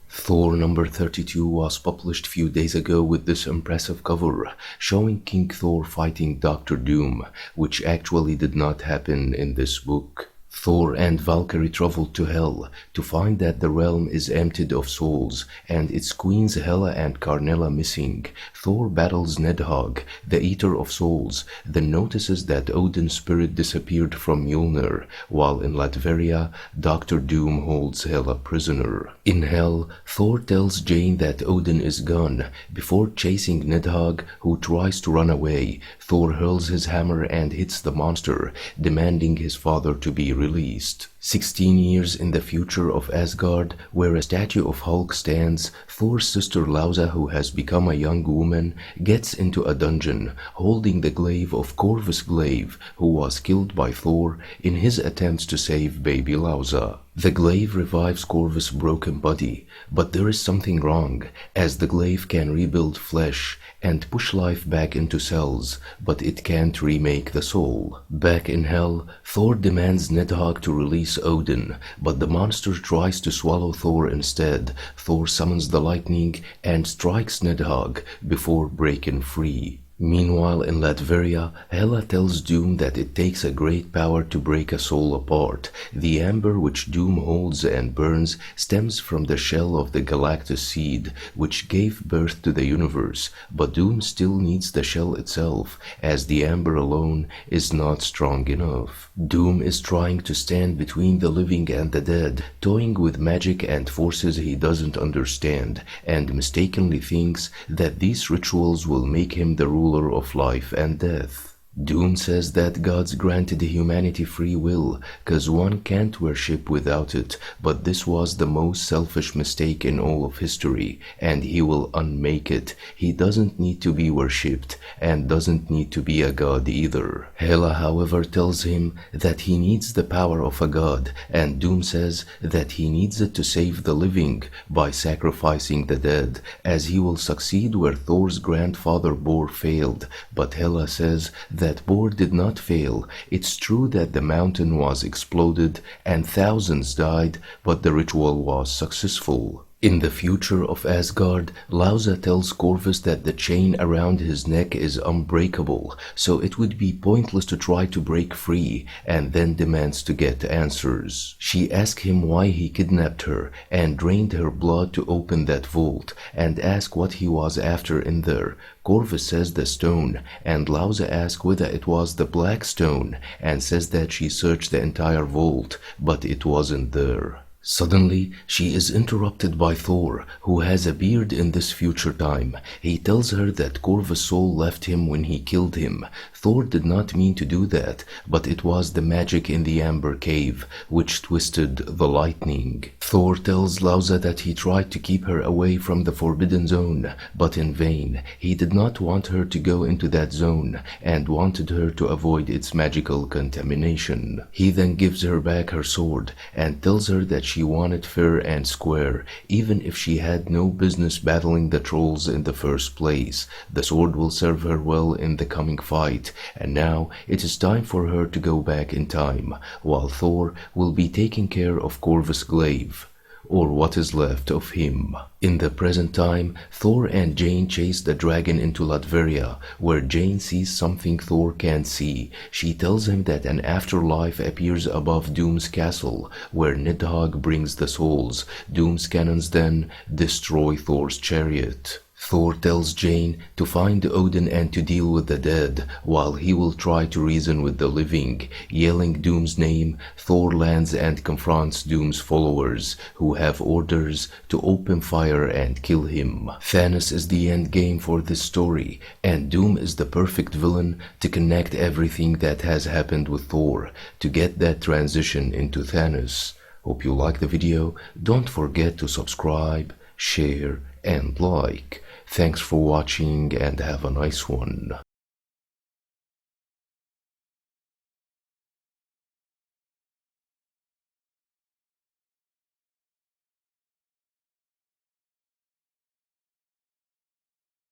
Thor number 32 was published few days ago with this impressive cover showing King Thor fighting Doctor Doom, which actually did not happen in this book. Thor and Valkyrie traveled to Hell to find that the realm is emptied of souls and its queens Hela and Karnella missing. Thor battles Nidhogg, the Eater of Souls, then notices that Odin's spirit disappeared from Mjolnir, while in Latveria, Doctor Doom holds Hela prisoner. In Hell, Thor tells Jane that Odin is gone. Before chasing Nidhogg, who tries to run away, Thor hurls his hammer and hits the monster, demanding his father to be released. 16 years in the future of Asgard, where a statue of Hulk stands, Thor's sister Lausa, who has become a young woman, gets into a dungeon, holding the glaive of Corvus Glaive, who was killed by Thor in his attempts to save baby Lausa. The glaive revives Corvus' broken body, but there is something wrong, as the glaive can rebuild flesh and push life back into cells, but it can't remake the soul. Back in Hell, Thor demands Nidhogg to release Odin, but the monster tries to swallow Thor instead. Thor summons the lightning and strikes Nidhogg before breaking free. Meanwhile, in Latveria, Hela tells Doom that it takes a great power to break a soul apart. The amber which Doom holds and burns stems from the shell of the Galactus seed, which gave birth to the universe, but Doom still needs the shell itself, as the amber alone is not strong enough. Doom is trying to stand between the living and the dead, toying with magic and forces he doesn't understand, and mistakenly thinks that these rituals will make him the ruler of life and death. Doom says that God's granted humanity free will, cause one can't worship without it, but this was the most selfish mistake in all of history, and he will unmake it. He doesn't need to be worshipped, and doesn't need to be a god either. Hela, however, tells him that he needs the power of a god, and Doom says that he needs it to save the living by sacrificing the dead, as he will succeed where Thor's grandfather Bor failed. But Hela says that Bor did not fail. It's true that the mountain was exploded and thousands died, but the ritual was successful. In the future of Asgard, Lausa tells Corvus that the chain around his neck is unbreakable, so it would be pointless to try to break free, and then demands to get answers. She asks him why he kidnapped her and drained her blood to open that vault, and asks what he was after in there. Corvus says the stone, and Lausa asks whether it was the black stone, and says that she searched the entire vault, but it wasn't there. Suddenly, she is interrupted by Thor, who has a beard in this future time. He tells her that Corvus' soul left him when he killed him. Thor did not mean to do that, but it was the magic in the Amber Cave which twisted the lightning. Thor tells Lausa that he tried to keep her away from the Forbidden Zone, but in vain. He did not want her to go into that zone, and wanted her to avoid its magical contamination. He then gives her back her sword, and tells her that she wanted fair and square, even if she had no business battling the trolls in the first place. The sword will serve her well in the coming fight, and now it is time for her to go back in time, while Thor will be taking care of Corvus Glaive, or what is left of him. In the present time, Thor and Jane chase the dragon into Latveria, where Jane sees something Thor can't see. She tells him that an afterlife appears above Doom's castle, where Nidhogg brings the souls. Doom's cannons then destroy Thor's chariot. Thor tells Jane to find Odin and to deal with the dead, while he will try to reason with the living. Yelling Doom's name, Thor lands and confronts Doom's followers, who have orders to open fire and kill him. Thanos is the end game for this story, and Doom is the perfect villain to connect everything that has happened with Thor, to get that transition into Thanos. Hope you like the video. Don't forget to subscribe, share, and like. Thanks for watching and have a nice one.